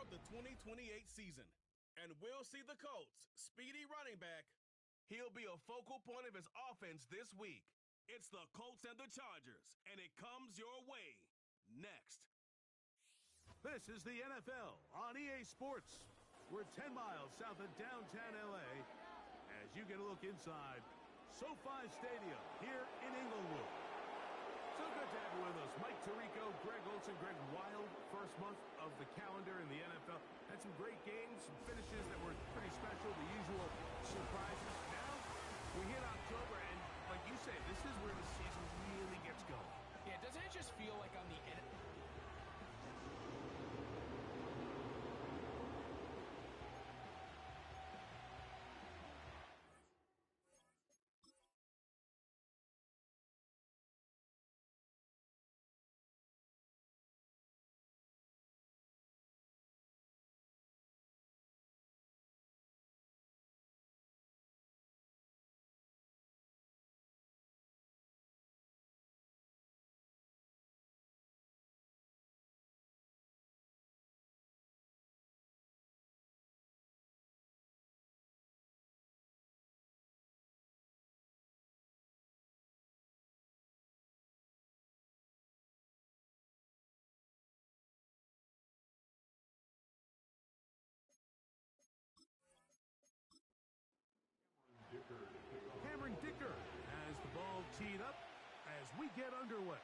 of the 2028 season. And we'll see the Colts' speedy running back. He'll be a focal point of his offense this week. It's the Colts and the Chargers, and it comes your way next. This is the NFL on EA Sports. We're 10 miles south of downtown LA as you get a look inside SoFi Stadium here in Inglewood. So good to have you with us. Mike Tirico, Greg Olson. Greg, wild first month of the calendar in the NFL. Had some great games, some finishes that were pretty special, the usual surprises. Now we hit October, and like you say, this is where the season really gets going. Yeah, doesn't it just feel like on the end? Cameron Dicker has the ball teed up as we get underway.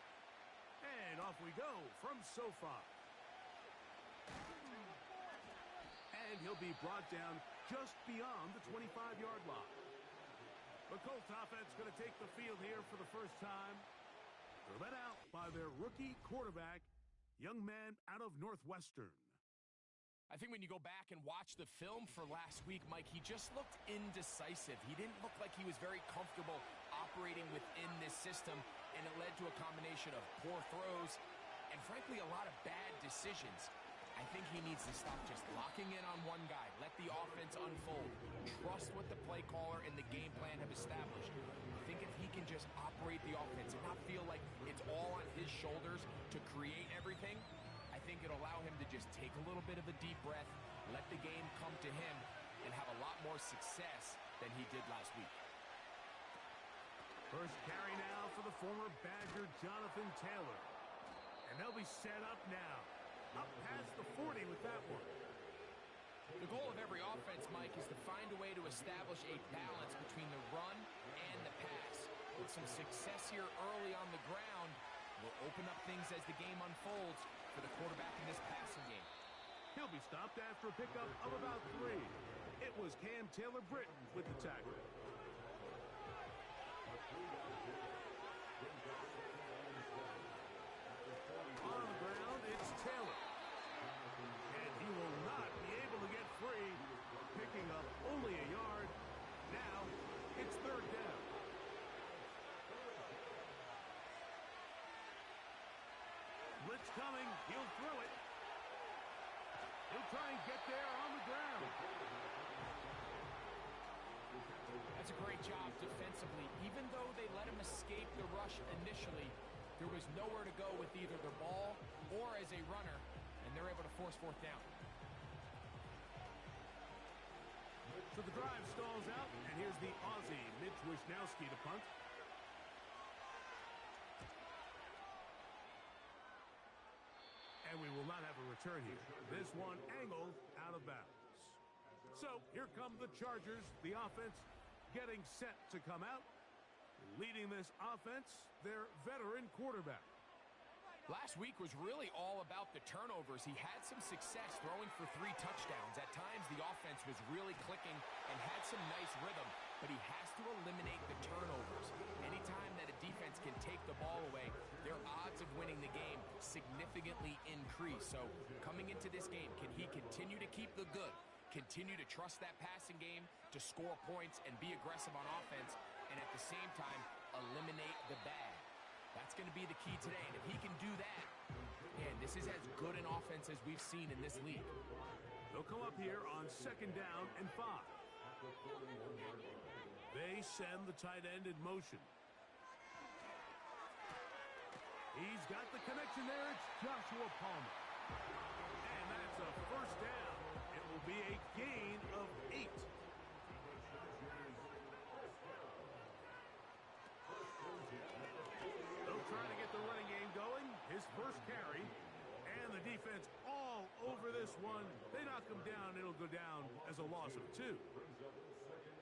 And off we go from SoFi. And he'll be brought down just beyond the 25-yard line. The Colts offense going to take the field here for the first time. They're led out by their rookie quarterback, young man out of Northwestern. I think when you go back and watch the film for last week, Mike, he just looked indecisive. He didn't look like he was very comfortable operating within this system, and it led to a combination of poor throws and, frankly, a lot of bad decisions. I think he needs to stop just locking in on one guy, let the offense unfold, trust what the play caller and the game plan have established. I think if he can just operate the offense and not feel like it's all on his shoulders to create everything, I think it'll allow him to just take a little bit of a deep breath, let the game come to him, and have a lot more success than he did last week. First carry now for the former Badger Jonathan Taylor. And they'll be set up now. Up past the 40 with that one. The goal of every offense, Mike, is to find a way to establish a balance between the run and the pass. With some success here early on the ground, will open up things as the game unfolds for the quarterback in this passing game. He'll be stopped after a pickup of about 3. It was Cam Taylor-Britton with the tackle. On the ground, it's Taylor. And he will not be able to get free, picking up only a yard. Now, it's third down. Blitz coming. He'll throw it. He'll try and get there on the ground. That's a great job defensively. Even though they let him escape the rush initially, there was nowhere to go with either the ball or as a runner, and they're able to force fourth down. So the drive stalls out, and here's the Aussie, Mitch Wisnowski, to punt. And we will not have a return here. This one angled out of bounds. So here come the Chargers, the offense getting set to come out. Leading this offense, their veteran quarterback. Last week was really all about the turnovers. He had some success throwing for 3 touchdowns. At times, the offense was really clicking and had some nice rhythm, but he has to eliminate the turnovers. Anytime that a defense can take the ball away, their odds of winning the game significantly increase. So coming into this game, can he continue to keep the good, continue to trust that passing game to score points and be aggressive on offense, and at the same time, eliminate the bad? That's going to be the key today, and if he can do that, man, this is as good an offense as we've seen in this league. They'll come up here on 2nd down and 5. They send the tight end in motion. He's got the connection there. It's Joshua Palmer. And that's That's a first down. It will be a gain of 8. They'll try to get the running game going. His first carry. And the defense all over this one. They knock him down. It'll go down as a loss of 2.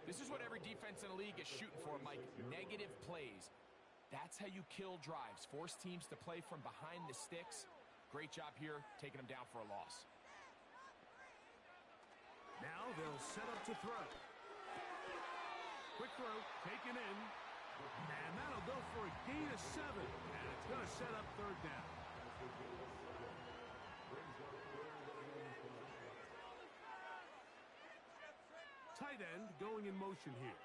This is what every defense in the league is shooting for, Mike. Negative plays. That's how you kill drives. Force teams to play from behind the sticks. Great job here, taking them down for a loss. Now they'll set up to throw. Quick throw, taken in. And that'll go for a gain of 7. And it's going to set up third down. Tight end going in motion here.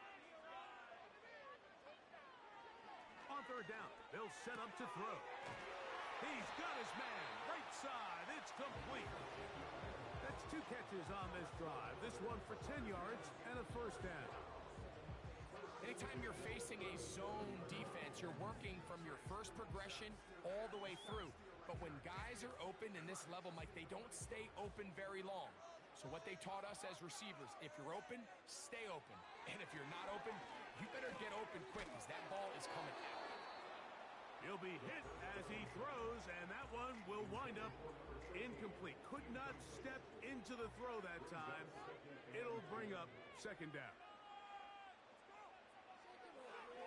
On third down, they'll set up to throw. He's got his man. Right side. It's complete. That's 2 catches on this drive. This one for 10 yards and a first down. Anytime you're facing a zone defense, you're working from your first progression all the way through. But when guys are open in this level, Mike, they don't stay open very long. So what they taught us as receivers, if you're open, stay open. And if you're not open, you better get open quick because that ball is coming out. He'll be hit as he throws, and that one will wind up incomplete. Could not step into the throw that time. It'll bring up second down.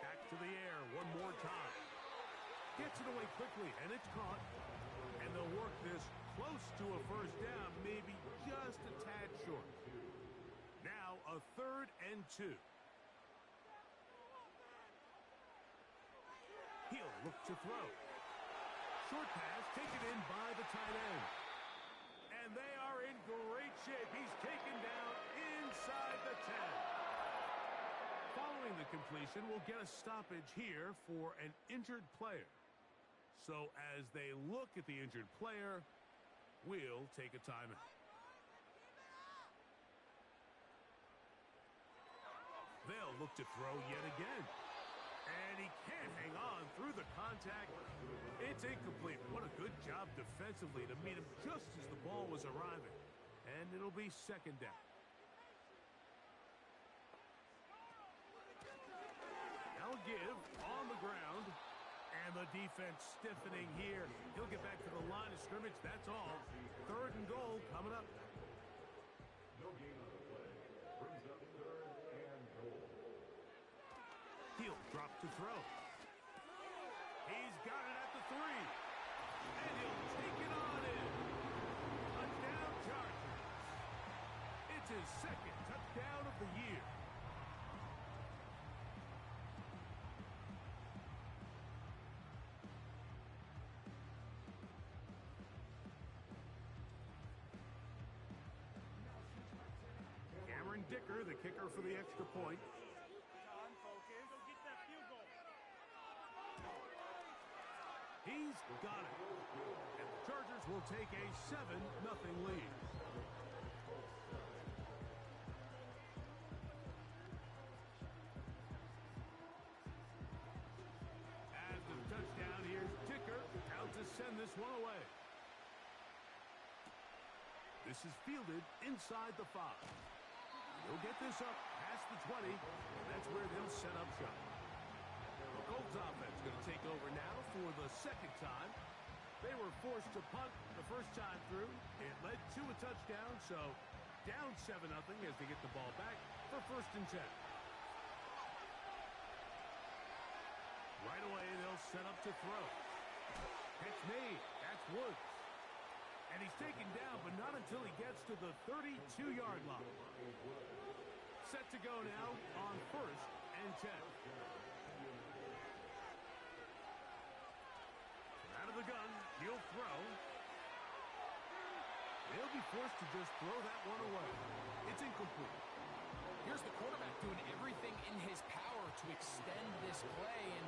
Back to the air one more time. Gets it away quickly, and it's caught. And they'll work this close to a first down, maybe just a tad short. Now a 3rd and 2. He'll look to throw. Short pass taken in by the tight end. And they are in great shape. He's taken down inside the 10. Following the completion, we'll get a stoppage here for an injured player. So as they look at the injured player, we'll take a timeout. They'll look to throw yet again. And he can't hang on through the contact. It's incomplete. What a good job defensively to meet him just as the ball was arriving. And it'll be second down. Now a give on the ground. And the defense stiffening here. He'll get back to the line of scrimmage. That's all. 3rd and goal coming up. No gain on the play. Brings up 3rd and goal. He'll drop to throw. He's got it at the 3. And he'll take it on in. Touchdown Chargers. It's his 2nd touchdown of the year. Dicker, the kicker for the extra point. He's got it. And the Chargers will take a 7-0 lead. As the touchdown, here's Dicker out to send this one away. This is fielded inside the 5. He'll get this up past the 20, and that's where they'll set up shop. The Colts offense going to take over now for the 2nd time. They were forced to punt the first time through. It led to a touchdown, so down 7-0 as they get the ball back for 1st and 10. Right away, they'll set up to throw. Pitch made. That's Woods. And he's taken down, but not until he gets to the 32-yard line. Set to go now on 1st and 10. Out of the gun, he'll throw. He'll be forced to just throw that one away. It's incomplete. Here's the quarterback doing everything in his power to extend this play, and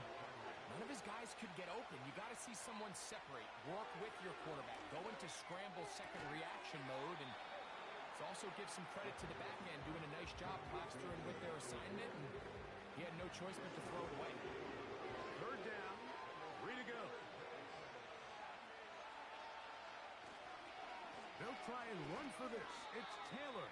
none of his guys could get open. You got to see someone separate, work with your quarterback, go into scramble second reaction mode, and it also gives some credit to the back end doing a nice job plastering with their assignment, and he had no choice but to throw it away. 3rd down, 3 to go. They'll try and run for this. It's Taylor.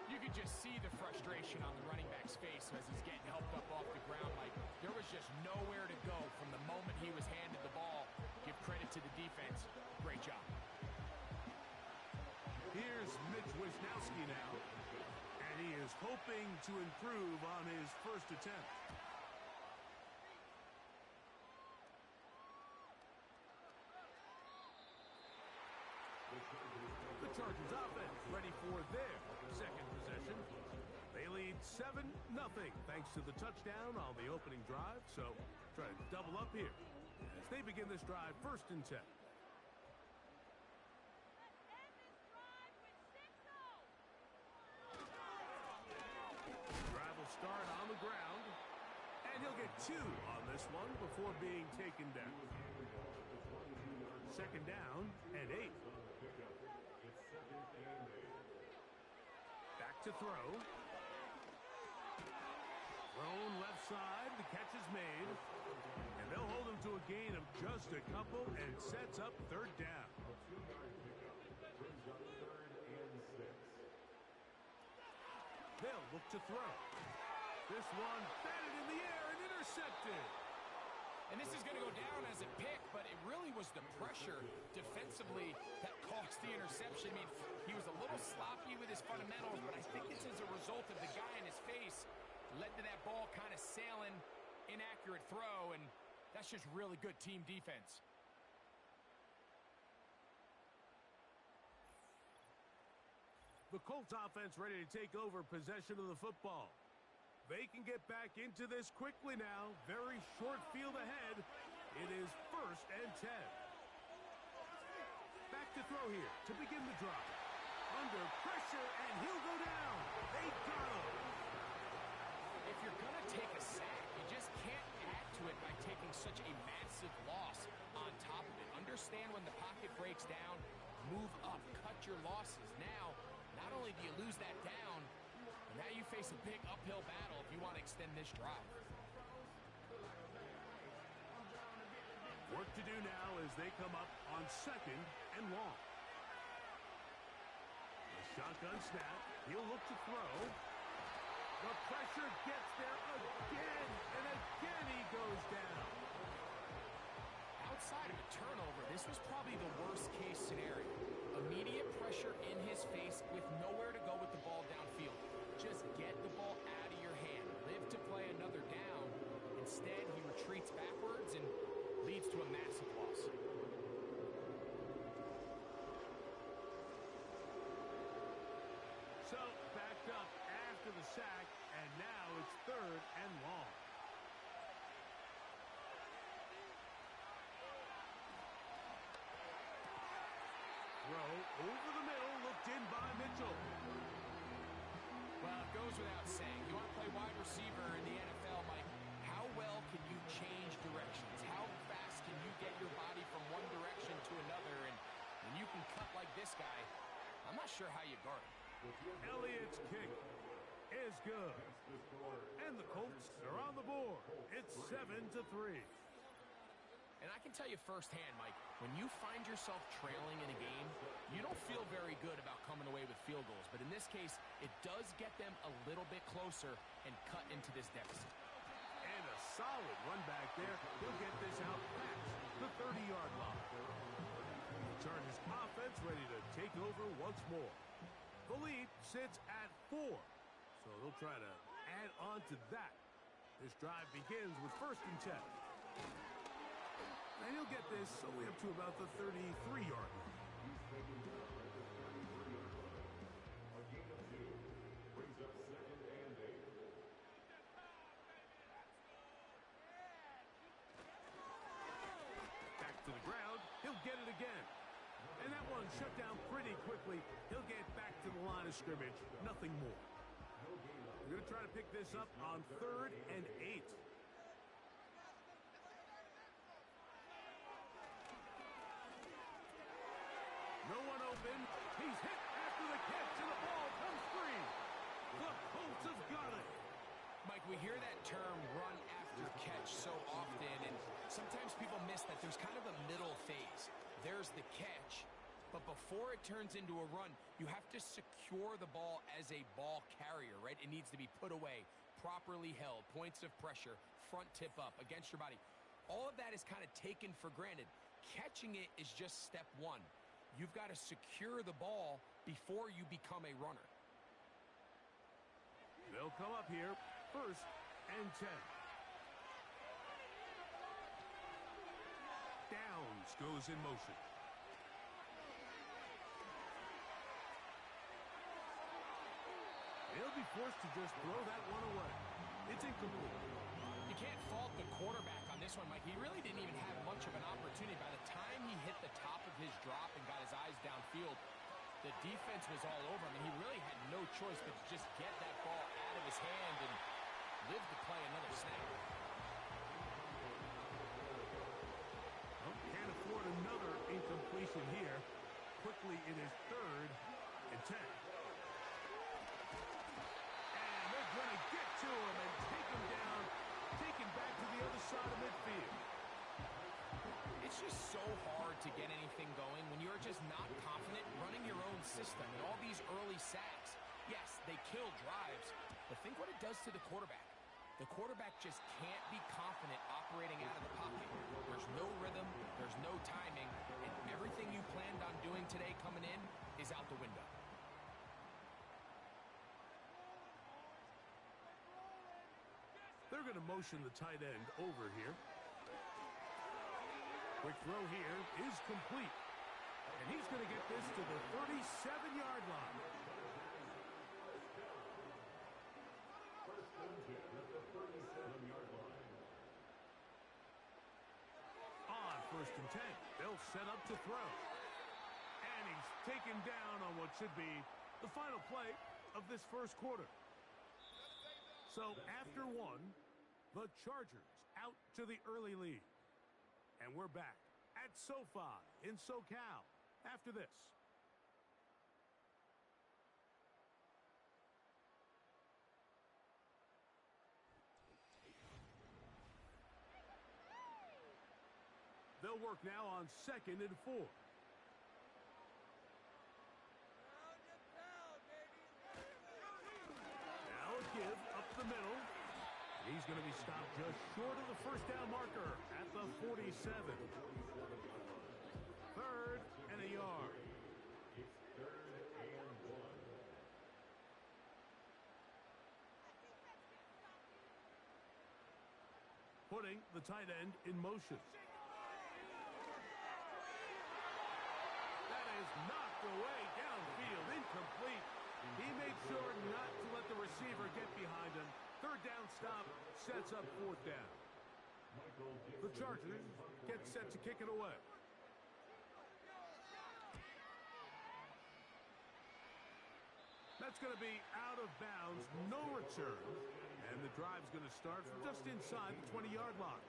You could just see the frustration on the running back's face as he's getting helped up off the ground. Like, there was just nowhere to go from the moment he was handed the ball. Give credit to the defense. Great job. Here's Mitch Wisnowski now, and he is hoping to improve on his first attempt. The Chargers offense ready for their second possession. They lead 7-0 thanks to the touchdown on the opening drive, so try to double up here as they begin this drive 1st and 10. Drive will start on the ground, and he'll get 2 on this one before being taken down. 2nd down and 8. Back to throw. Thrown left side. The catch is made. And they'll hold him to a gain of just a couple and sets up 3rd down. They'll look to throw. This one batted in the air and intercepted. And this is going to go down as a pick, but it really was the pressure defensively that caused the interception. I mean, he was a little sloppy with his fundamentals, but I think it's as a result of the guy in his face led to that ball kind of sailing, inaccurate throw, and that's just really good team defense. The Colts offense ready to take over possession of the football. They can get back into this quickly now. Very short field ahead. It is 1st and 10. Back to throw here to begin the drive. Under pressure, and he'll go down. They got him. If you're going to take a sack, you just can't add to it by taking such a massive loss on top of it. Understand when the pocket breaks down, move up, cut your losses. Now, not only do you lose that down, now you face a big uphill battle if you want to extend this drive. Work to do now as they come up on 2nd and long. The shotgun snap. He'll look to throw. The pressure gets there again, and again he goes down. Outside of a turnover, this was probably the worst-case scenario. Immediate pressure in his face with nowhere to go with the ball downfield. Just get the ball out of your hand. Live to play another down. Instead, he retreats backwards and leads to a massive loss. So, backed up after the sack, and now it's 3rd and long. Throw over the middle, looked in by Mitchell. Well, it goes without saying. You want to play wide receiver in the NFL, Mike, how well can you change directions? How fast can you get your body from one direction to another? And when you can cut like this guy, I'm not sure how you guard him. Elliott's kick is good. And the Colts are on the board. It's 7-3. And I can tell you firsthand, Mike, when you find yourself trailing in a game, you don't feel very good about coming away with field goals. But in this case, it does get them a little bit closer and cut into this deficit. And a solid run back there. He'll get this out past the 30-yard line. The Chargers offense ready to take over once more. The lead sits at 4, so they'll try to add on to that. This drive begins with 1st and 10. And he'll get this only up to about the 33-yard line. Back to the ground. He'll get it again. And that one shut down pretty quickly. He'll get back to the line of scrimmage. Nothing more. We're going to try to pick this up on 3rd and 8. No one open. He's hit after the catch, and the ball comes free. The Colts have got it. Mike, we hear that term run after catch so often, and sometimes people miss that there's kind of a middle phase. There's the catch. But before it turns into a run, you have to secure the ball as a ball carrier, right? It needs to be put away, properly held, points of pressure, front tip up against your body. All of that is kind of taken for granted. Catching it is just step one. You've got to secure the ball before you become a runner. They'll come up here, 1st and 10. Downs goes in motion. He'll be forced to just throw that one away. It's incomplete. You can't fault the quarterback on this one, Mike. He really didn't even have much of an opportunity. By the time he hit the top of his drop and got his eyes downfield, the defense was all over him, and he really had no choice but to just get that ball out of his hand and live to play another snap. Well, can't afford another incompletion here. Quickly, it is 3rd and 10. And they're going to get to him and take him down, take him back to the other side of midfield. It's just so hard to get anything going when you're just not confident running your own system. And all these early sacks, yes, they kill drives, but think what it does to the quarterback. The quarterback just can't be confident operating out of the pocket. There's no rhythm, there's no timing, and everything you planned on doing today coming in is out the window. They're going to motion the tight end over here. Quick throw here is complete. And he's going to get this to the 37-yard line. On 1st and 10, they'll set up to throw. And he's taken down on what should be the final play of this first quarter. So after one, the Chargers out to the early lead. And we're back at SoFi in SoCal after this. They'll work now on 2nd and 4. Now a give up the middle. He's going to be stopped just short of the 1st down marker at the 47. 3rd and a yard. Putting the tight end in motion. That is knocked away downfield, incomplete. He made sure not to let the receiver get behind him. 3rd down stop sets up 4th down. The Chargers get set to kick it away. That's going to be out of bounds, no return. And the drive's going to start from just inside the 20-yard line.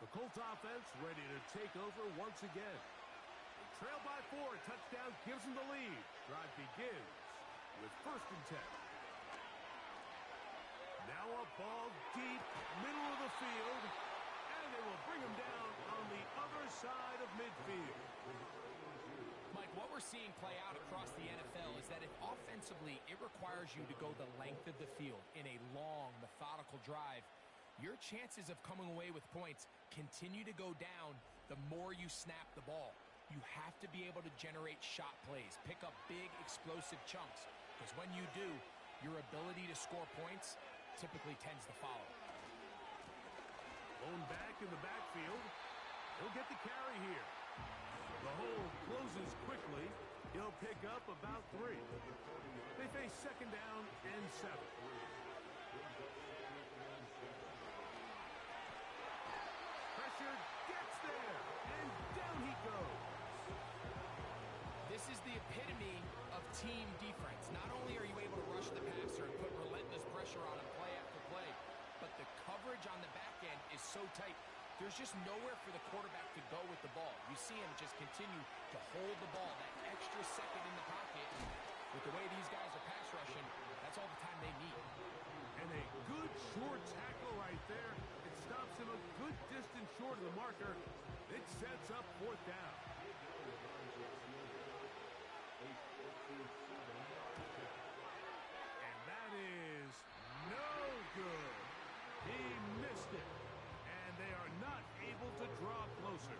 The Colts offense ready to take over once again. They trail by 4, a touchdown gives them the lead. Drive begins with 1st and 10. Now a ball deep, middle of the field, and they will bring him down on the other side of midfield. Mike, what we're seeing play out across the NFL is that if offensively it requires you to go the length of the field in a long, methodical drive, your chances of coming away with points continue to go down the more you snap the ball. You have to be able to generate shot plays, pick up big, explosive chunks, because when you do, your ability to score points typically tends to follow. Blown back in the backfield. He'll get the carry here. The hole closes quickly. He'll pick up about 3. They face 2nd down and 7. Pressure gets there, and down he goes. This is the epitome of team defense. Not only are you able to rush the passer and put relentless pressure on him play after play, but the coverage on the back end is so tight. There's just nowhere for the quarterback to go with the ball. You see him just continue to hold the ball that extra second in the pocket. With the way these guys are pass rushing, that's all the time they need. And a good short tackle right there. It stops him a good distance short of the marker. It sets up fourth down. And that is no good. He missed it. And they are not able to draw closer.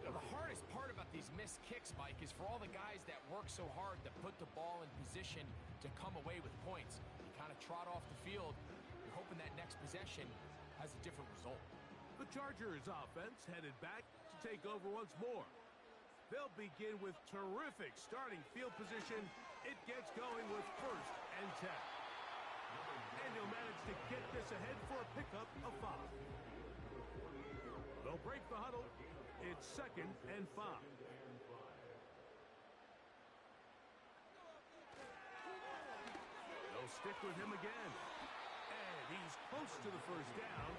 The hardest part about these missed kicks, Mike, is for all the guys that work so hard to put the ball in position to come away with points. You kind of trot off the field. You're hoping that next possession has a different result. The Chargers offense headed back to take over once more. They'll begin with terrific starting field position. It gets going with 1st and 10. And he'll manage to get this ahead for a pickup of 5. They'll break the huddle. It's 2nd and 5. They'll stick with him again. And he's close to the first down.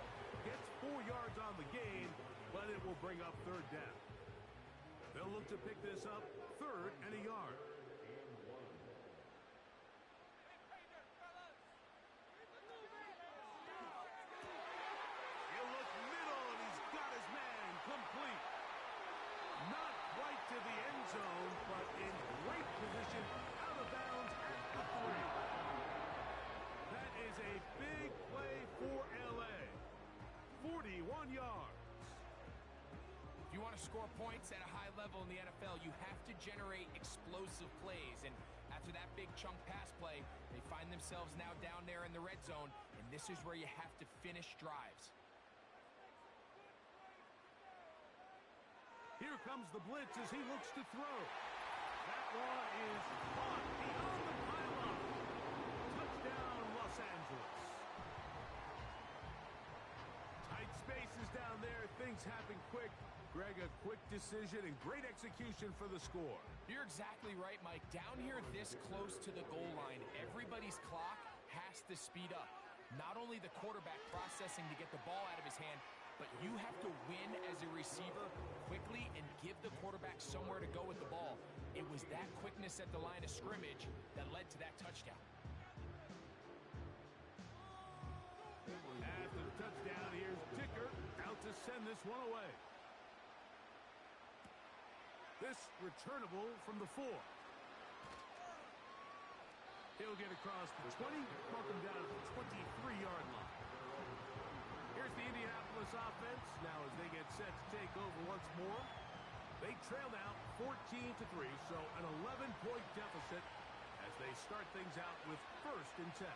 Gets 4 yards on the gain, but it will bring up 3rd down. They'll look to pick this up 3rd and a yard. He'll look middle, and he's got his man complete. Not quite to the end zone, but in great position out of bounds at the 3. That is a big play for L.A. 41 yards. If you want to score points at a high level in the NFL, you have to generate explosive plays. And after that big chunk pass play, they find themselves now down there in the red zone, and this is where you have to finish drives. Here comes the blitz as he looks to throw. That one is caught beyond the pylon. Touchdown, Los Angeles. Tight spaces down there. Things happen quick. Greg, a quick decision and great execution for the score. You're exactly right, Mike. Down here this close to the goal line, everybody's clock has to speed up. Not only the quarterback processing to get the ball out of his hand, but you have to win as a receiver quickly and give the quarterback somewhere to go with the ball. It was that quickness at the line of scrimmage that led to that touchdown. After the touchdown, here's Dicker out to send this one away. This returnable from the 4. He'll get across the 20, mark him down at the 23-yard line. Here's the Indianapolis offense now as they get set to take over once more. They trail now 14-3, so an 11-point deficit as they start things out with 1st and 10.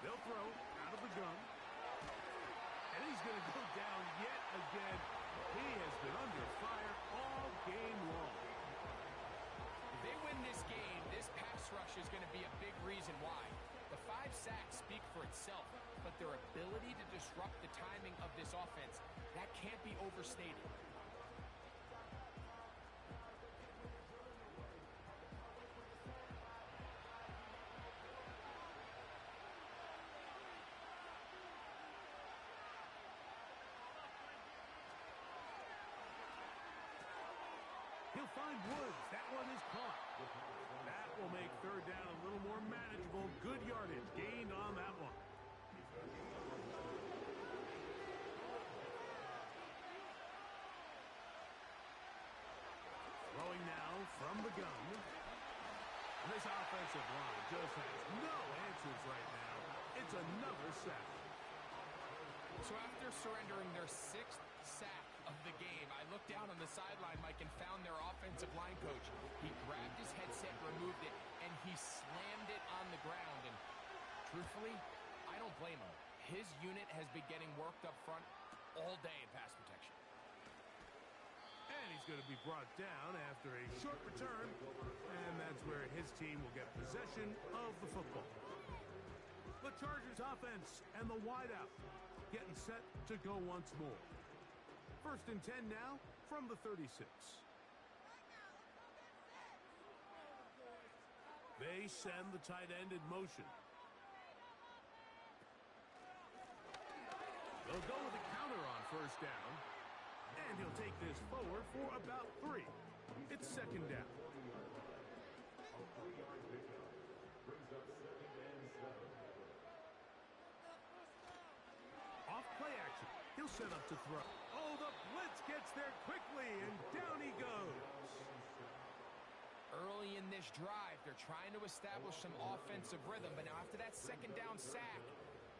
They'll throw out of the gun. And he's going to go down yet again. He has been under fire all game long. If they win this game, this pass rush is going to be a big reason why. The 5 sacks speak for itself, but their ability to disrupt the timing of this offense, that can't be overstated. He'll find Woods. That one is caught. That will make 3rd down a little more manageable. Good yardage gained on that one. Throwing now from the gun. And this offensive line just has no answers right now. It's another sack. So after surrendering their 6th sack of the game, I looked down on the sideline, Mike, and found their offensive line coach. He grabbed his headset, removed it, and he slammed it on the ground. And truthfully, I don't blame him. His unit has been getting worked up front all day in pass protection. And he's going to be brought down after a short return. And that's where his team will get possession of the football. The Chargers offense and the wideout getting set to go once more. 1st and 10 now from the 36. They send the tight end in motion. They'll go with a counter on 1st down. And he'll take this forward for about 3. It's 2nd down. Off play action. He'll set up to throw. Oh, the blitz gets there quickly, and down he goes. Early in this drive, they're trying to establish some offensive rhythm, but now after that second down sack,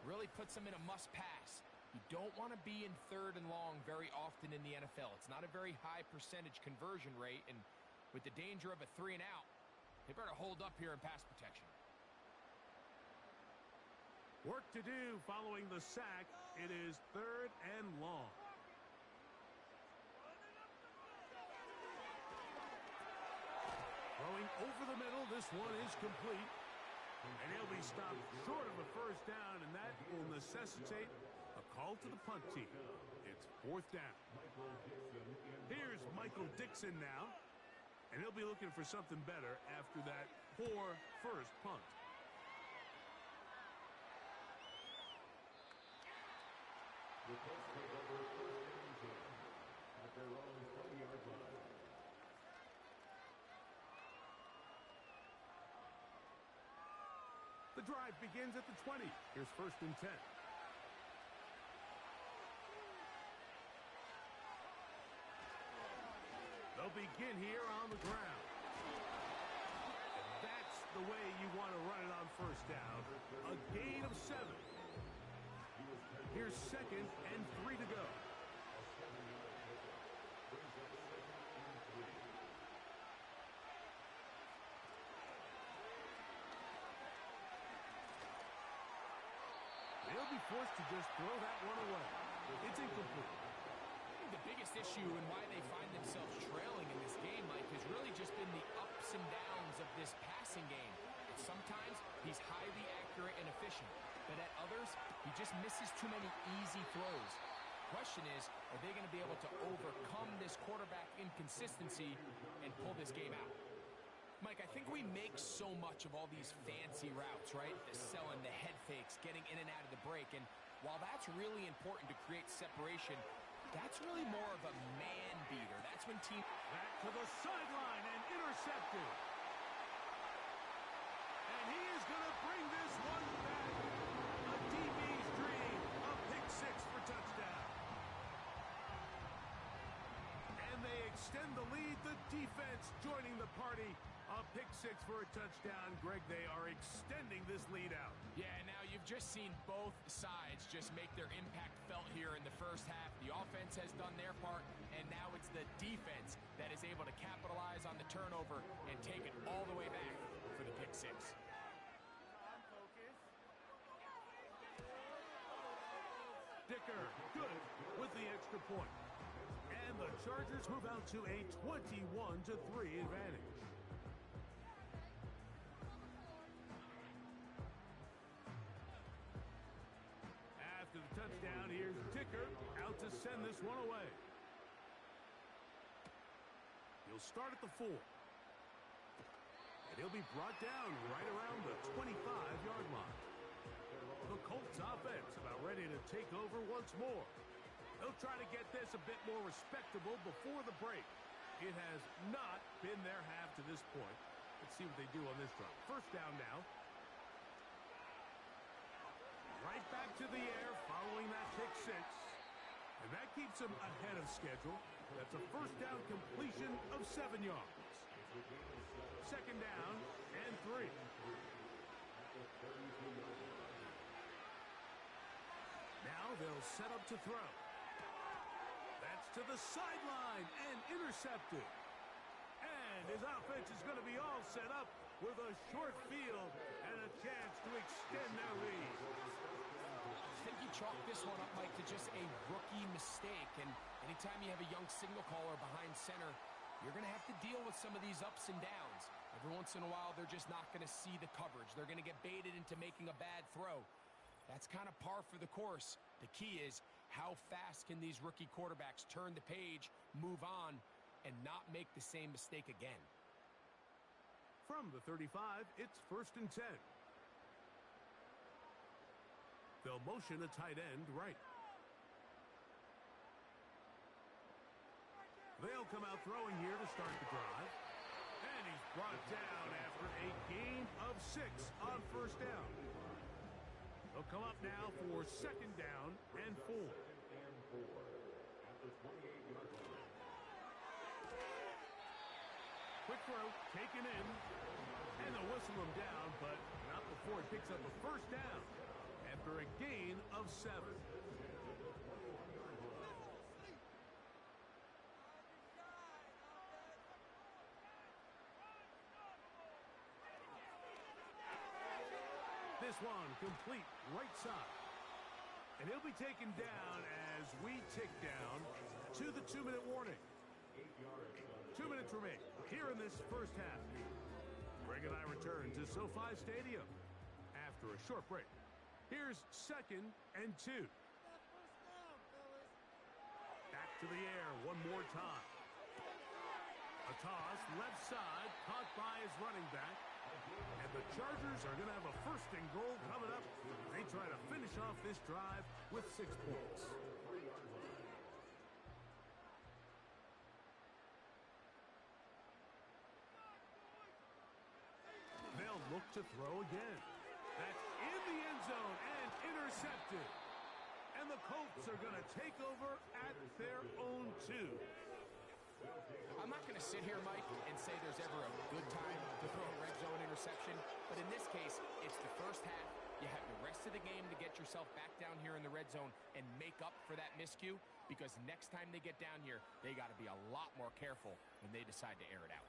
really puts them in a must-pass. You don't want to be in 3rd and long very often in the NFL. It's not a very high percentage conversion rate, and with the danger of a 3 and out, they better hold up here in pass protection. Work to do following the sack. It is 3rd and long. Throwing over the middle, this one is complete. And he'll be stopped short of a first down, and that will necessitate a call to the punt team. It's 4th down. Here's Michael Dixon now, and he'll be looking for something better after that poor first punt. The Colts take over 1st and 10 at their own 20-yard line. The drive begins at the 20. Here's 1st and 10. They'll begin here on the ground. And that's the way you want to run it on 1st down. A gain of 7. Here's 2nd and 3 to go. They'll be forced to just throw that one away. It's incomplete. I think the biggest issue and why they find themselves trailing in this game, Mike, has really just been the ups and downs of this passing game. And sometimes he's highly accurate and efficient, but at others, he just misses too many easy throws. Question is, are they going to be able to overcome this quarterback inconsistency and pull this game out? Mike, I think we make so much of all these fancy routes, right? The selling, the head fakes, getting in and out of the break. And while that's really important to create separation, that's really more of a man beater. That's when teams... Back to the sideline and intercepted. And he is going to bring this one back. A DB's dream, a pick 6 for touchdown. And they extend the lead. The defense joining the party. A pick 6 for a touchdown. Greg, they are extending this lead out. Yeah, now you've just seen both sides just make their impact felt here in the first half. The offense has done their part, and now it's the defense that is able to capitalize on the turnover and take it all the way back for the pick 6. Dicker, good with the extra point. And the Chargers move out to a 21-3 advantage. After the touchdown, here's Dicker out to send this one away. He'll start at the 4. And he'll be brought down right around the 25-yard line. The Colts offense about ready to take over once more. They'll try to get this a bit more respectable before the break. It has not been their half to this point. Let's see what they do on this drive. 1st down now. Right back to the air following that pick 6. And that keeps them ahead of schedule. That's a 1st down completion of 7 yards. 2nd down and 3. Now they'll set up to throw. That's to the sideline and intercepted. And his offense is going to be all set up with a short field and a chance to extend their lead. I think you chalk this one up, Mike, to just a rookie mistake. And anytime you have a young signal caller behind center, you're going to have to deal with some of these ups and downs. Every once in a while, they're just not going to see the coverage. They're going to get baited into making a bad throw. That's kind of par for the course. The key is how fast can these rookie quarterbacks turn the page, move on, and not make the same mistake again. From the 35, it's 1st and 10. They'll motion a tight end right. They'll come out throwing here to start the drive. And he's brought down after a gain of 6 on 1st down. They'll come up now for 2nd down and 4. throw taken in. And they'll whistle him down, but not before he picks up a first down after a gain of 7. This one complete right side. And he'll be taken down as we tick down to the 2-minute warning. 2 minutes remain here in this first half. Greg and I return to SoFi Stadium after a short break. Here's 2nd and 2. Back to the air one more time. A toss left side caught by his running back. And the Chargers are going to have a 1st and goal coming up. They try to finish off this drive with 6 points. They'll look to throw again. That's in the end zone and intercepted. And the Colts are going to take over at their own 2. I'm not going to sit here, Mike, and say there's ever a good time to throw a red zone interception, but in this case, it's the first half. You have the rest of the game to get yourself back down here in the red zone and make up for that miscue, because next time they get down here, they got to be a lot more careful when they decide to air it out.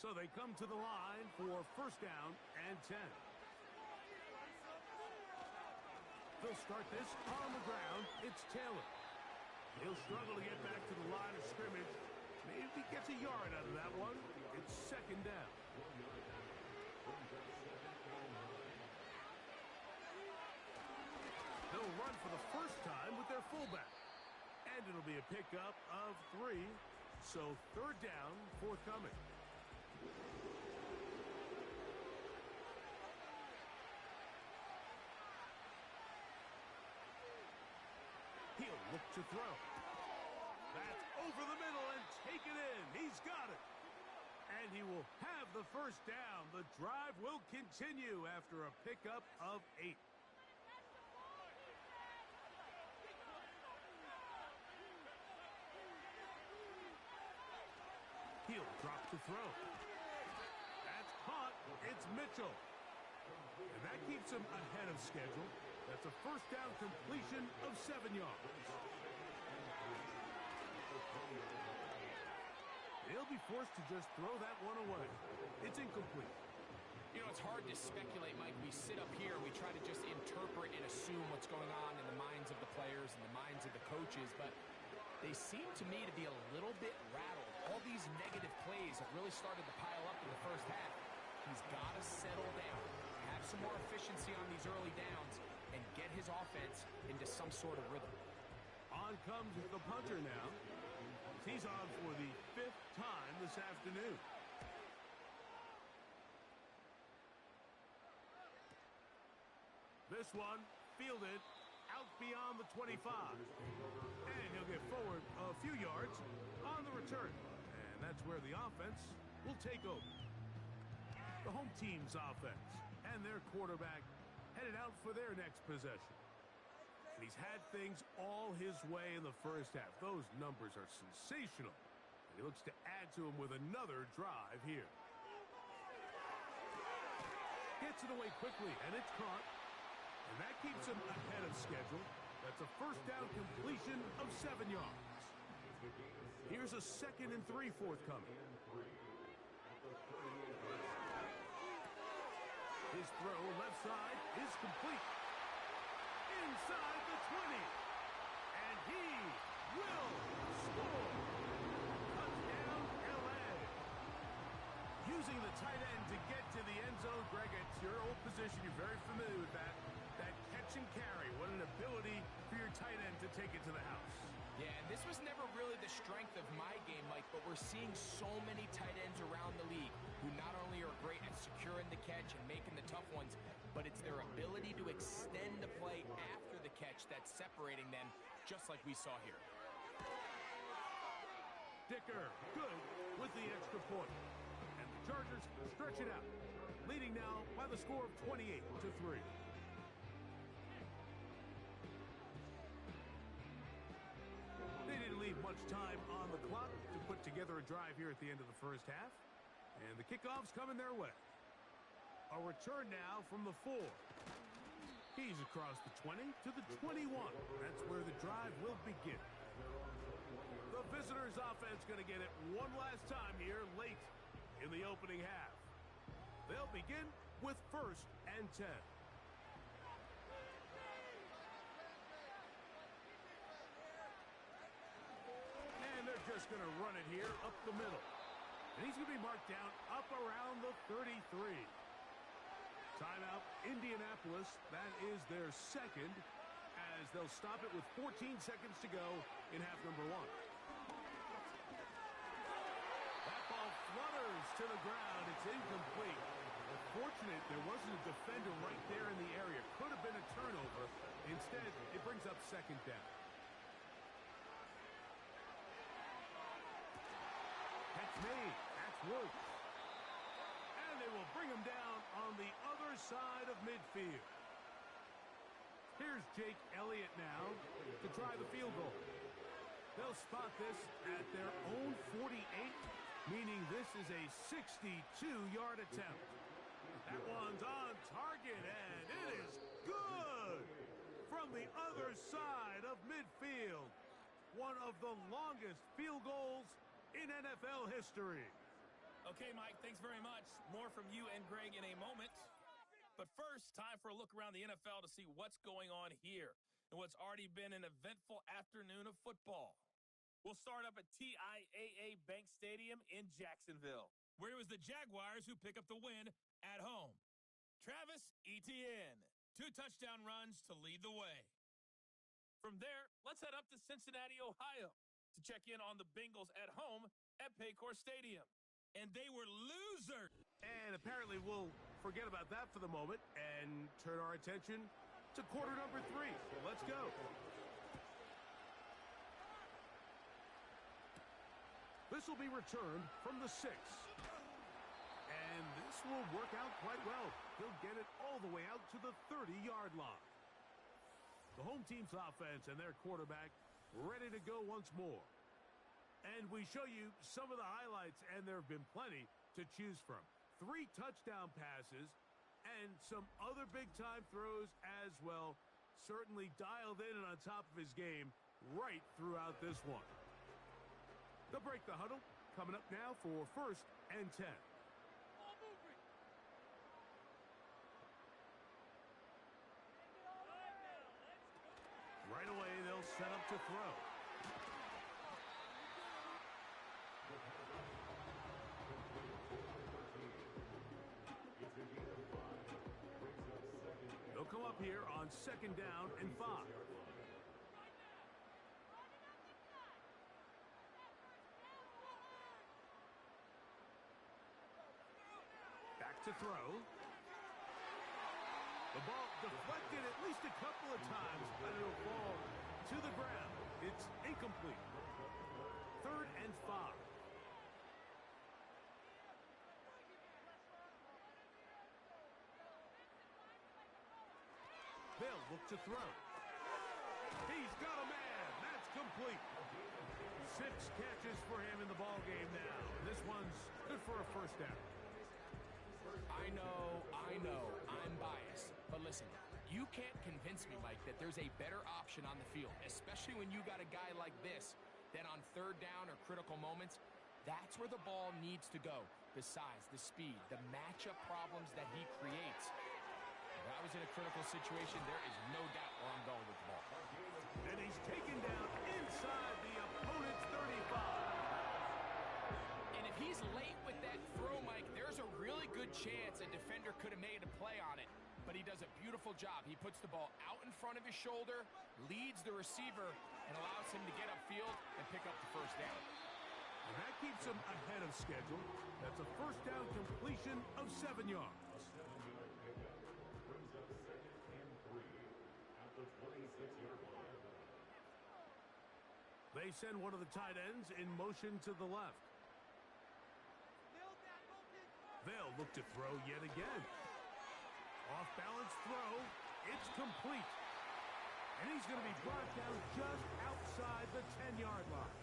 So they come to the line for 1st down and 10. They'll start this on the ground. It's Taylor. He'll struggle to get back to the line of scrimmage. Maybe he gets a yard out of that one. It's 2nd down. They'll run for the first time with their fullback. And it'll be a pickup of 3. So 3rd down forthcoming. He'll look to throw. That's over the middle and taken in. He's got it. And he will have the 1st down. The drive will continue after a pickup of 8. He'll drop to throw. That's caught. It's Mitchell. And that keeps him ahead of schedule. That's a 1st down completion of 7 yards. He'll be forced to just throw that one away. It's incomplete. You know, it's hard to speculate, Mike. We sit up here, we try to just interpret and assume what's going on in the minds of the players and the minds of the coaches, but they seem to me to be a little bit rattled. All these negative plays have really started to pile up in the first half. He's got to settle down, have some more efficiency on these early downs, and get his offense into some sort of rhythm. On comes the punter now. He's on for the 5th time this afternoon. This one fielded out beyond the 25. And he'll get forward a few yards on the return. And that's where the offense will take over. The home team's offense and their quarterback headed out for their next possession. And he's had things all his way in the first half. Those numbers are sensational. And he looks to add to them with another drive here. Gets it away quickly, and it's caught. And that keeps him ahead of schedule. That's a 1st down completion of 7 yards. Here's a 2nd and 3 forthcoming. His throw left side is complete. Inside the 20. And he will score. Touchdown, LA. Using the tight end to get to the end zone, Greg, it's your old position. You're very familiar with that. That catch and carry. What an ability for your tight end to take it to the house. Yeah, and this was never really the strength of my game, Mike, but we're seeing so many tight ends around the league who not only are great at securing the catch and making the tough ones, but it's their ability to extend the play after the catch that's separating them, just like we saw here. Dicker, good with the extra point. And the Chargers stretch it out, leading now by the score of 28-3. much time on the clock to put together a drive here at the end of the first half. And the kickoff's coming their way. A return now from the 4. He's across the 20 to the 21. That's where the drive will begin. The visitors' offense going to get it one last time here late in the opening half. They'll begin with 1st and 10. And they're just going to run it here up the middle. And he's going to be marked down up around the 33. Timeout, Indianapolis. That is their second, as they'll stop it with 14 seconds to go in half number 1. That ball flutters to the ground. It's incomplete. Fortunate there wasn't a defender right there in the area. Could have been a turnover. Instead, it brings up 2nd down. That's me. That's Woods. And they will bring him down on the other side of midfield. Here's Jake Elliott now to try the field goal. They'll spot this at their own 48, meaning this is a 62-yard attempt. That one's on target, and it is good from the other side of midfield. One of the longest field goals in NFL history. Okay, Mike, thanks very much. More from you and Greg in a moment. But first, time for a look around the NFL to see what's going on here and what's already been an eventful afternoon of football. We'll start up at TIAA Bank Stadium in Jacksonville, where it was the Jaguars who pick up the win at home. Travis Etienne, 2 touchdown runs to lead the way. From there, let's head up to Cincinnati, Ohio, to check in on the Bengals at home at Paycor Stadium. And they were losers. And apparently we'll forget about that for the moment and turn our attention to quarter number 3. Let's go. This will be returned from the 6. And this will work out quite well. He'll get it all the way out to the 30-yard line. The home team's offense and their quarterback ready to go once more. And we show you some of the highlights, and there have been plenty to choose from. 3 touchdown passes and some other big-time throws as well. Certainly dialed in and on top of his game right throughout this one. They'll break the huddle. Coming up now for 1st and 10. Right away, they'll set up to throw. They'll come up here on 2nd down and 5. Back to throw. The ball deflected at least a couple of times, but it'll fall to the ground. It's incomplete. 3rd and 5. They'll look to throw. He's got a man. That's complete. 6 catches for him in the ball game now. This one's good for a 1st down. I know, I'm biased. But listen, you can't convince me, Mike, that there's a better option on the field, especially when you got a guy like this, that on 3rd down or critical moments, that's where the ball needs to go. The size, the speed, the matchup problems that he creates. If I was in a critical situation, there is no doubt where I'm going with the ball. And he's taken down inside the opponent's 35. And if he's late with that throw, Mike, there's a really good chance a defender could have made a play on it. But he does a beautiful job. He puts the ball out in front of his shoulder, leads the receiver, and allows him to get upfield and pick up the 1st down. And that keeps him ahead of schedule. That's a 1st down completion of 7 yards. They send one of the tight ends in motion to the left. They'll look to throw yet again. Off-balance throw. It's complete. And he's going to be brought down just outside the 10-yard line.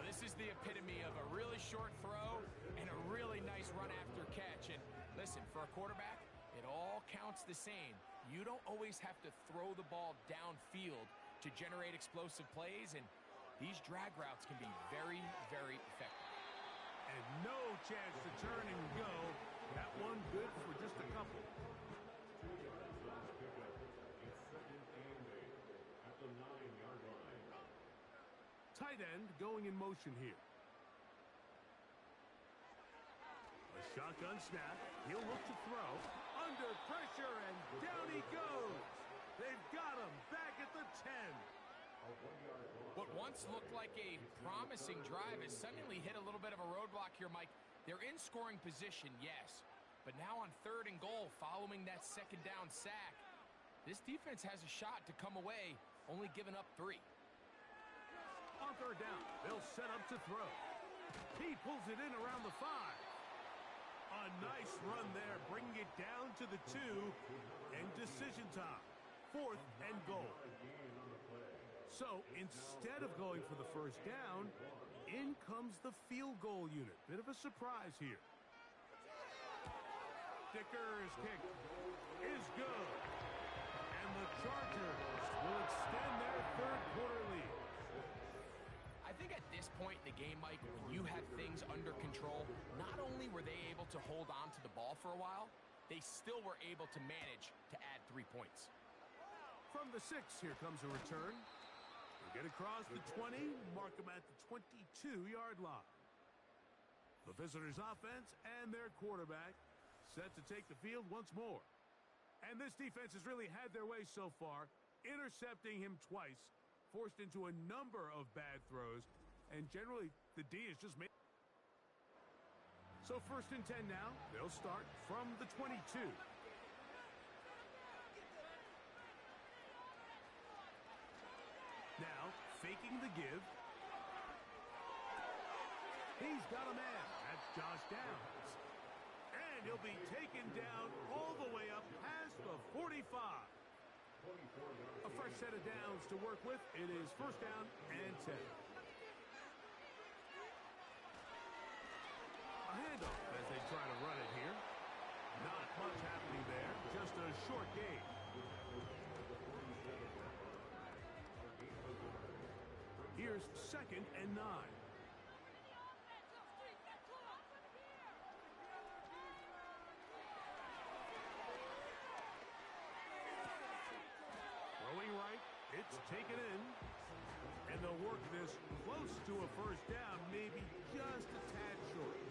this is the epitome of a really short throw and a really nice run after catch. And listen, for a quarterback, it all counts the same. You don't always have to throw the ball downfield to generate explosive plays, and these drag routes can be very, very effective. And no chance to turn and go. That one good for just a couple. Tight end going in motion here. A shotgun snap. He'll look to throw. Under pressure, and down he goes. They've got him back at the 10. What once looked like a promising drive has suddenly hit a little bit of a roadblock here, Mike. They're in scoring position, yes. But now on 3rd and goal, following that 2nd down sack, this defense has a shot to come away, only giving up 3. On 3rd down, they'll set up to throw. He pulls it in around the 5. A nice run there, bringing it down to the 2. And decision time. 4th and goal. So instead of going for the 1st down, in comes the field goal unit. Bit of a surprise here. Dicker's kick is good. And the Chargers will extend their 3rd quarter lead. I think at this point in the game, Mike, when you have things under control, not only were they able to hold on to the ball for a while, they still were able to manage to add 3 points. From the 6, here comes a return. They'll get across the 20, mark them at the 22-yard line. The visitors' offense and their quarterback set to take the field once more. And this defense has really had their way so far, intercepting him twice, forced into a number of bad throws, and generally the D is just made. So 1st and 10 now. They'll start from the 22. Now, faking the give. He's got a man. That's Josh Downs. And he'll be taken down all the way up past the 45. A fresh set of downs to work with. It is 1st down and 10. A handoff as they try to run it here. Not much happening there. Just a short gain. Here's 2nd and 9. Throwing right, it's taken in. And they'll work this close to a 1st down, maybe just a tad short.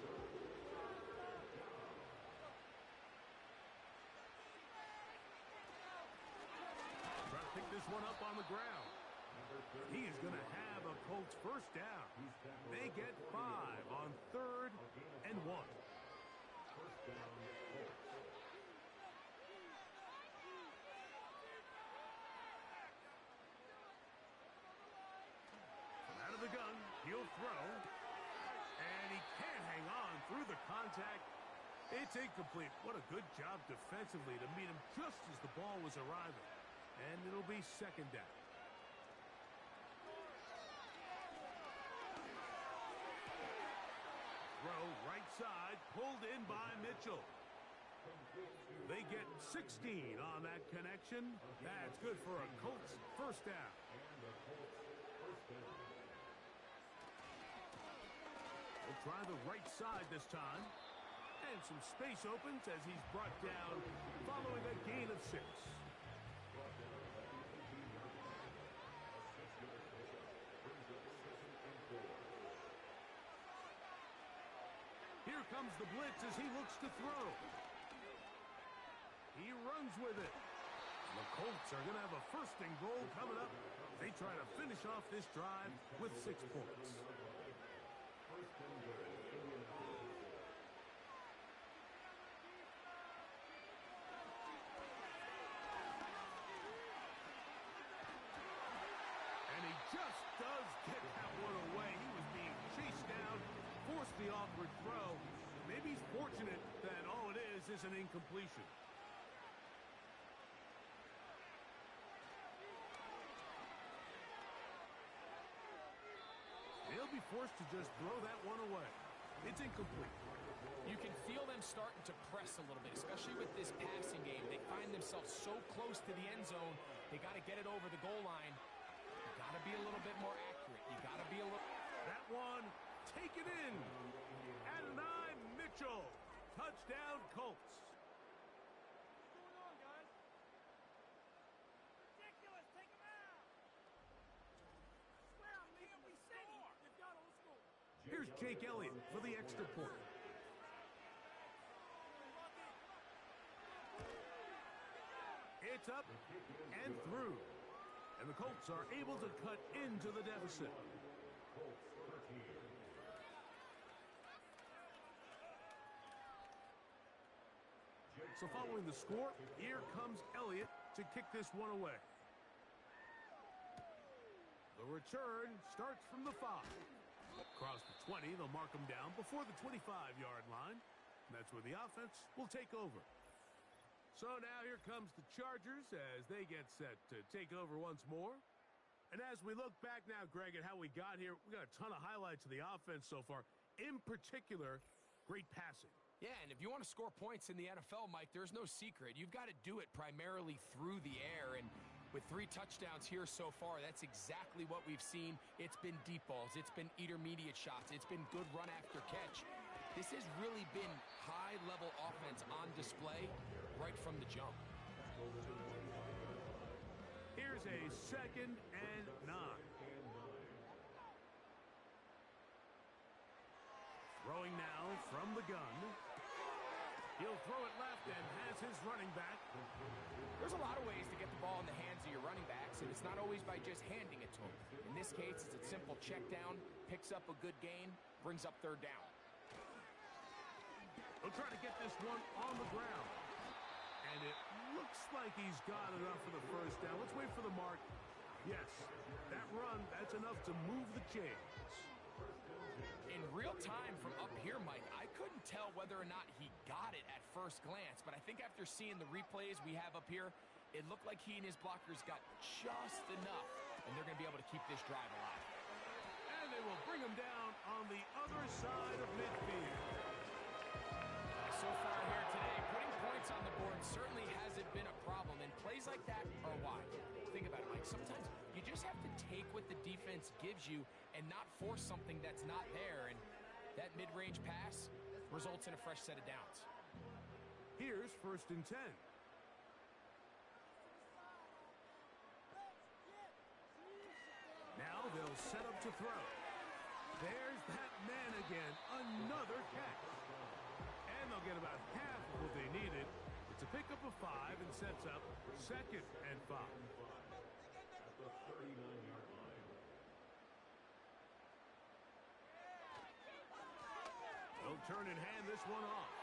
Try to pick this one up on the ground. He is going to have a Colts 1st down. They get 5 on 3rd and 1. From out of the gun, he'll throw. And he can't hang on through the contact. It's incomplete. What a good job defensively to meet him just as the ball was arriving. And it'll be 2nd down. Throw right side, pulled in by Mitchell. They get 16 on that connection. That's good for a Colts 1st down. We'll try the right side this time. And some space opens as he's brought down following a gain of 6. Here comes the blitz as he looks to throw. He runs with it. The Colts are going to have a 1st and goal coming up. They try to finish off this drive with 6 points. And he just does get that one away. He was being chased down, forced the awkward throw. Maybe he's fortunate that all it is an incompletion. He'll be forced to just throw that one away. It's incomplete. You can feel them starting to press a little bit, especially with this passing game. They find themselves so close to the end zone, they got to get it over the goal line. You got to be a little bit more accurate. You got to be a little... That one, taken in. Adonai Mitchell. Touchdown, Colts. Here's Jake Elliott for the extra point. It's up and through. And the Colts are able to cut into the deficit. So following the score, here comes Elliott to kick this one away. The return starts from the 5. Across the 20, they'll mark him down before the 25-yard line. And that's where the offense will take over. So now here comes the Chargers as they get set to take over once more. And as we look back now, Greg, at how we got here, we got a ton of highlights of the offense so far. In particular, great passing. Yeah, and if you want to score points in the NFL, Mike, there's no secret. You've got to do it primarily through the air. And with 3 touchdowns here so far, that's exactly what we've seen. It's been deep balls. It's been intermediate shots. It's been good run after catch. This has really been high-level offense on display right from the jump. Here's a 2nd and 9. Throwing now from the gun. He'll throw it left and has his running back. There's a lot of ways to get the ball in the hands of your running backs, and it's not always by just handing it to them. In this case, it's a simple check down, picks up a good gain, brings up 3rd down. He'll try to get this one on the ground. And it looks like he's got enough for the 1st down. Let's wait for the mark. Yes, that run, that's enough to move the chains. In real time from up here, Mike, I couldn't tell whether or not he got it at first glance, but I think after seeing the replays we have up here, it looked like he and his blockers got just enough, and they're going to be able to keep this drive alive. And they will bring him down on the other side of midfield. So far here today, putting points on the board certainly hasn't been a problem, and plays like that are why. Think about it, Mike. Sometimes you just have to take what the defense gives you and not force something that's not there, and that mid-range pass results in a fresh set of downs. Here's 1st and 10. Now they'll set up to throw. There's that man again, another catch. And they'll get about half of what they needed. It's a pickup of 5 and sets up 2nd and 5. At the 39-yard line. They'll turn and hand this one off.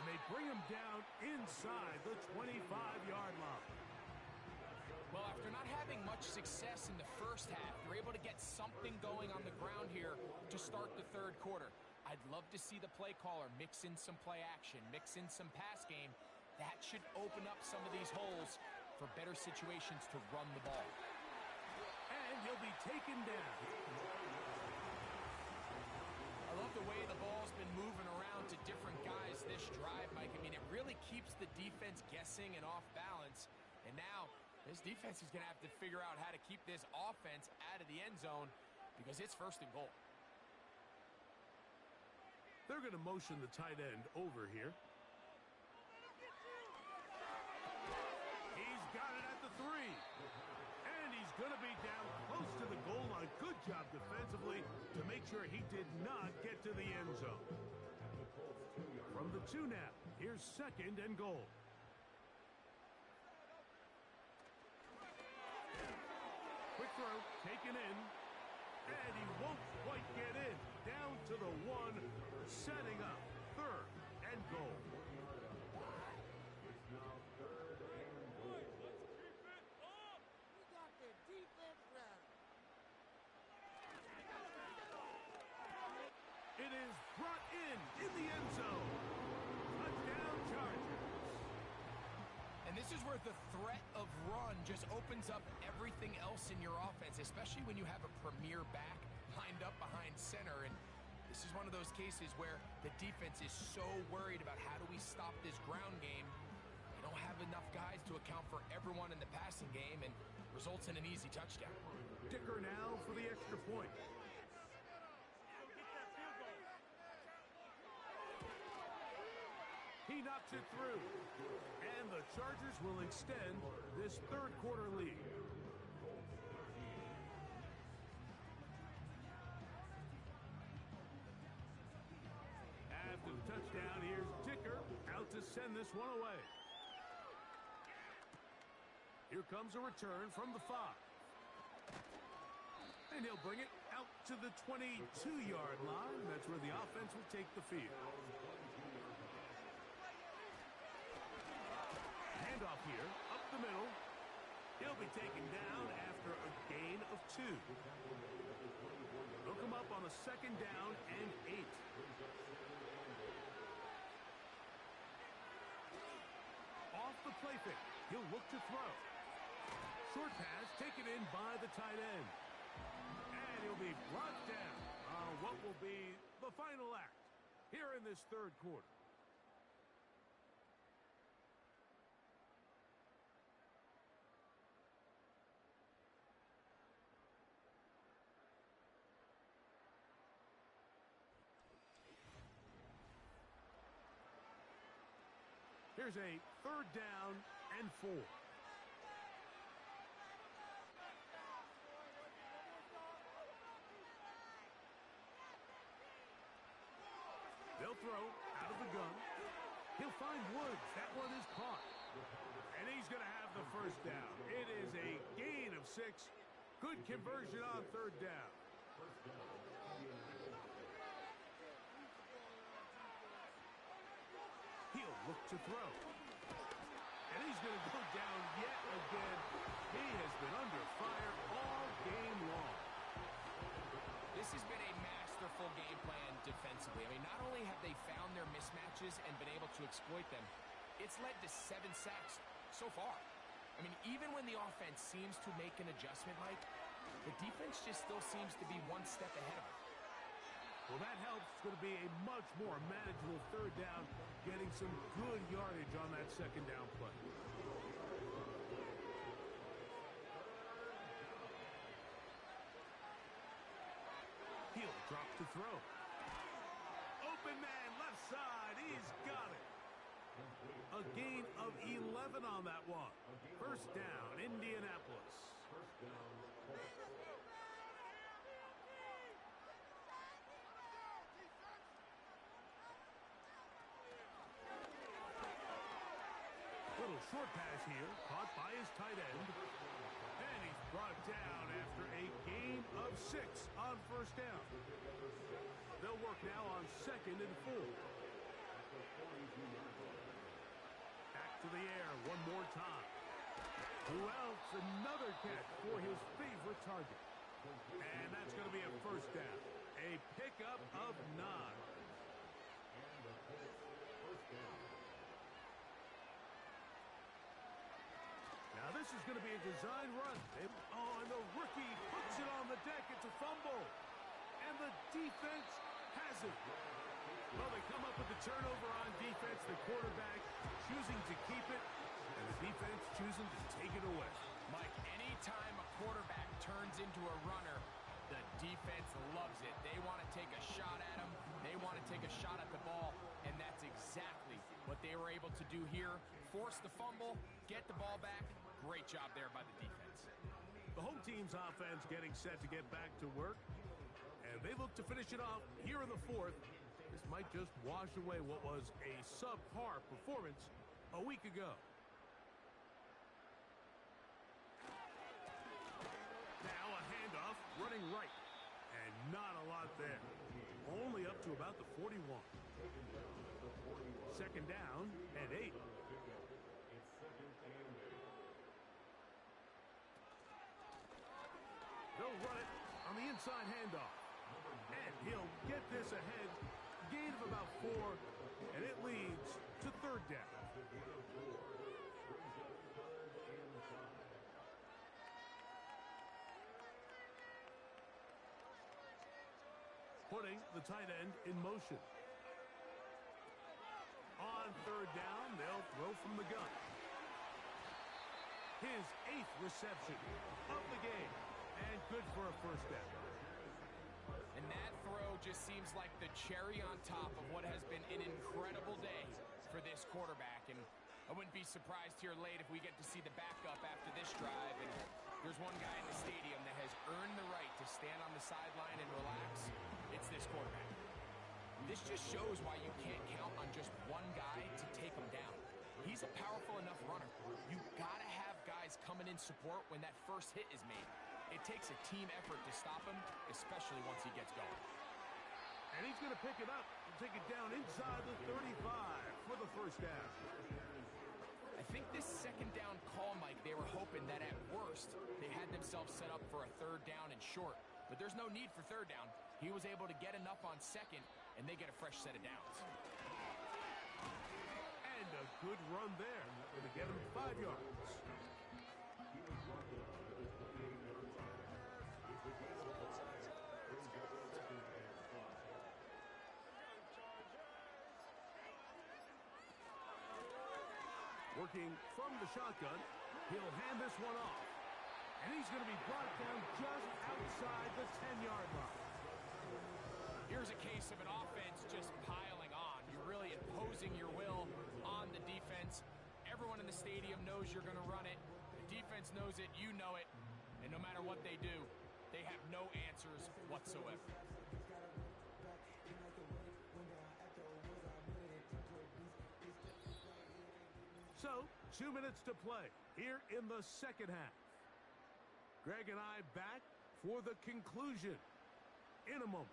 And they bring him down inside the 25-yard line. Well, after not having much success in the first half, they're able to get something going on the ground here to start the 3rd quarter. I'd love to see the play caller mix in some play action, mix in some pass game. That should open up some of these holes for better situations to run the ball. And he'll be taken down. I love the way the ball's been moving around to different guys this drive, Mike. I mean, it really keeps the defense guessing and off balance. And now this defense is going to have to figure out how to keep this offense out of the end zone because it's 1st and goal. They're going to motion the tight end over here. He's got it at the 3. And he's going to be down close to the goal line. Good job defensively to make sure he did not get to the end zone. From the 2 now, here's 2nd and goal. Quick throw, taken in. And he won't quite get in. Down to the 1, setting up 3rd and goal. It's now 3rd and goal. We got the defense right. It is brought in the end zone. Touchdown Chargers. And this is where the threat of run just opens up everything else in your offense, especially when you have a premier back lined up behind center, and this is one of those cases where the defense is so worried about how do we stop this ground game. They don't have enough guys to account for everyone in the passing game, and results in an easy touchdown. Dicker now for the extra point. He knocks it through, and the Chargers will extend this third quarter lead. After the touchdown, here's Dicker out to send this one away. Here comes a return from the 5. And he'll bring it out to the 22-yard line. That's where the offense will take the field. Handoff here, up the middle. He'll be taken down after a gain of 2. They'll come up on a second down and 8. Off the play fake, he'll look to throw. Short pass taken in by the tight end. And he'll be brought down on what will be the final act here in this third quarter. Here's a third down and 4. They'll throw out of the gun. He'll find Woods. That one is caught. And he's going to have the first down. It is a gain of 6. Good conversion on third down. He'll look to throw. And he's going to go down yet again. He has been under fire all game long. This has been a masterful game plan defensively. I mean, not only have they found their mismatches and been able to exploit them, it's led to 7 sacks so far. I mean, even when the offense seems to make an adjustment, Mike, the defense just still seems to be one step ahead of them. Well, that helps. It's going to be a much more manageable third down, getting some good yardage on that second down play. He'll drop to throw. Open man, left side. He's got it. A gain of 11 on that one. First down, Indianapolis. Little short pass here, caught by his tight end. And he's brought down after a gain of 6 on first down. They'll work now on second and 4. Back to the air one more time. Who else? Another catch for his favorite target. And that's going to be a first down. A pickup of 9. Now this is going to be a design run. Oh, and the rookie puts it on the deck. It's a fumble. And the defense has it. Well, they come up with the turnover on defense. The quarterback choosing to keep it, and the defense choosing to take it away. Mike, anytime a quarterback turns into a runner, the defense loves it. They want to take a shot at him. They want to take a shot at the ball, and that's exactly what they were able to do here. Force the fumble, get the ball back. Great job there by the defense. The home team's offense getting set to get back to work, and they look to finish it off here in the fourth. This might just wash away what was a subpar performance a week ago. Now a handoff running right, and not a lot there. Only up to about the 41. Second down and 8. They'll run it on the inside handoff. And he'll get this ahead. Gain of about 4, and it leads to third down. putting the tight end in motion. On third down, they'll throw from the gun. His 8th reception of the game, and good for a first down. And that throw just seems like the cherry on top of what has been an incredible day for this quarterback. And I wouldn't be surprised here late if we get to see the backup after this drive. And there's one guy in the stadium that has earned the right to stand on the sideline and relax. It's this quarterback. This just shows why you can't count on just one guy to take him down. He's a powerful enough runner. You gotta have guys coming in support when that first hit is made. It takes a team effort to stop him, especially once he gets going. And he's going to pick it up and take it down inside the 35 for the first down. I think this second down call, Mike, they were hoping that at worst they had themselves set up for a third down and short. But there's no need for third down. He was able to get enough on second, and they get a fresh set of downs. And a good run there. Going to get him 5 yards. Working from the shotgun, he'll hand this one off. And he's going to be brought down just outside the 10-yard line. Here's a case of an offense just piling on. You're really imposing your will on the defense. Everyone in the stadium knows you're going to run it. The defense knows it, you know it. And no matter what they do, they have no answers whatsoever. So, 2 minutes to play here in the second half. Greg and I back for the conclusion in a moment.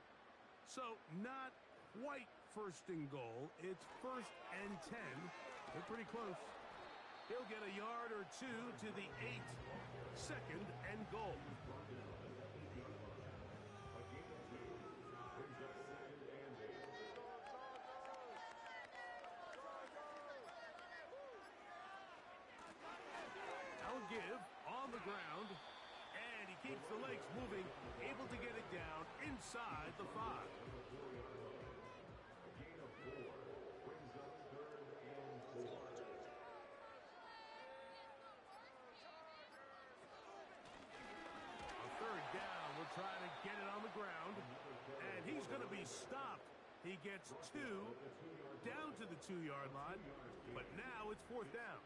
So, not quite first and goal. It's 1st and 10. They're pretty close. He'll get a yard or two to the 8. 2nd and goal. Give on the ground, and he keeps the legs moving, able to get it down inside the 5. On third down, we're trying to get it on the ground, and he's going to be stopped. He gets 2 down to the 2-yard line, but now it's 4th down.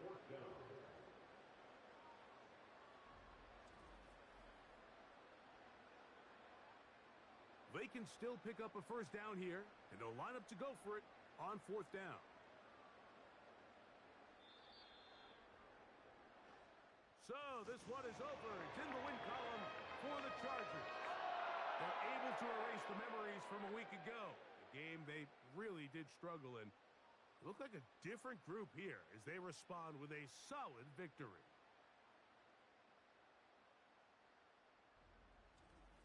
They can still pick up a first down here, and they'll line up to go for it on 4th down. So this one is over. It's in the win column for the Chargers. They're able to erase the memories from a week ago. A game they really did struggle in. It looked like a different group here as they respond with a solid victory.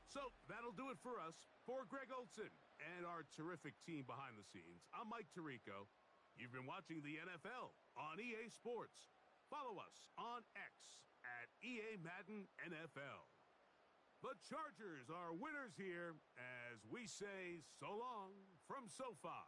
So that'll do it for us. For Greg Olson and our terrific team behind the scenes, I'm Mike Tirico. You've been watching the NFL on EA Sports. Follow us on X at EA Madden NFL. The Chargers are winners here as we say so long from SoFi.